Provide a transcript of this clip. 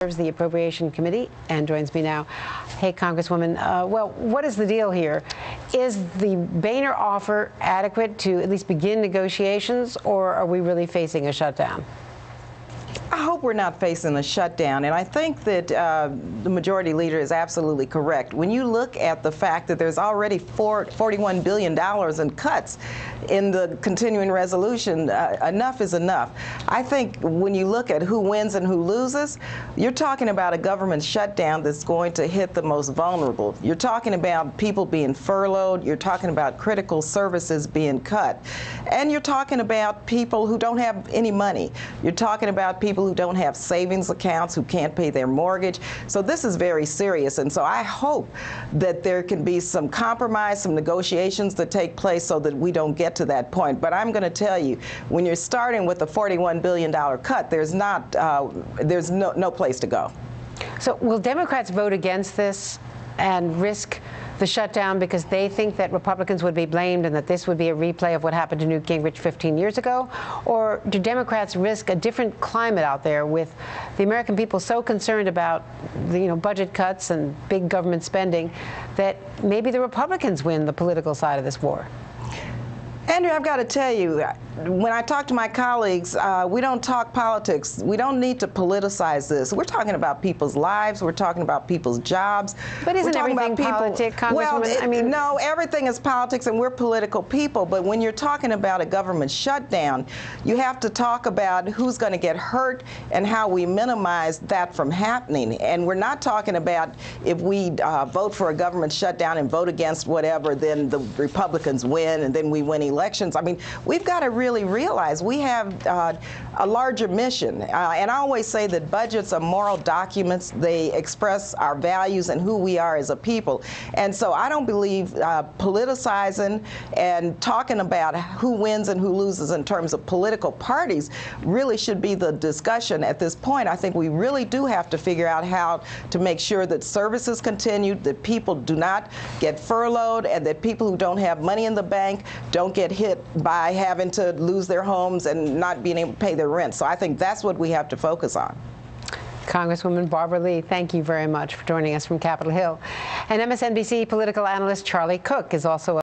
Serves the Appropriation Committee and joins me now. Hey, Congresswoman, well, what is the deal here? Is the Boehner offer adequate to at least begin negotiations, or are we really facing a shutdown? I hope we're not facing a shutdown, and I think that the majority leader is absolutely correct. When you look at the fact that there's already $41 billion in cuts in the continuing resolution, enough is enough. I think when you look at who wins and who loses, you're talking about a government shutdown that's going to hit the most vulnerable. You're talking about people being furloughed. You're talking about critical services being cut. And you're talking about people who don't have any money. You're talking about people who don't have savings accounts, who can't pay their mortgage. So this is very serious. And so I hope that there can be some compromise, some negotiations that take place so that we don't get to that point. But I'm going to tell you, when you're starting with a $41 billion cut, there's no place to go. So will Democrats vote against this and risk the shutdown because they think that Republicans would be blamed and that this would be a replay of what happened to Newt Gingrich 15 years ago? Or do Democrats risk a different climate out there with the American people so concerned about the, budget cuts and big government spending that maybe the Republicans win the political side of this war? Andrea, I've got to tell you, when I talk to my colleagues, we don't talk politics. We don't need to politicize this. We're talking about people's lives. We're talking about people's jobs. But isn't everything politics, Congresswoman? Well, no, everything is politics, and we're political people. But when you're talking about a government shutdown, you have to talk about who's going to get hurt and how we minimize that from happening. And we're not talking about if we vote for a government shutdown and vote against whatever, then the Republicans win and then we win elections. I mean, we've got to really realize we have a larger mission. And I always say that budgets are moral documents. They express our values and who we are as a people. And so I don't believe politicizing and talking about who wins and who loses in terms of political parties really should be the discussion at this point. I think we really do have to figure out how to make sure that services continue, that people do not get furloughed, and that people who don't have money in the bank don't get hit by having to lose their homes and not being able to pay their rent. So I think that's what we have to focus on. Congresswoman Barbara Lee, thank you very much for joining us from Capitol Hill. And MSNBC political analyst Charlie Cook is also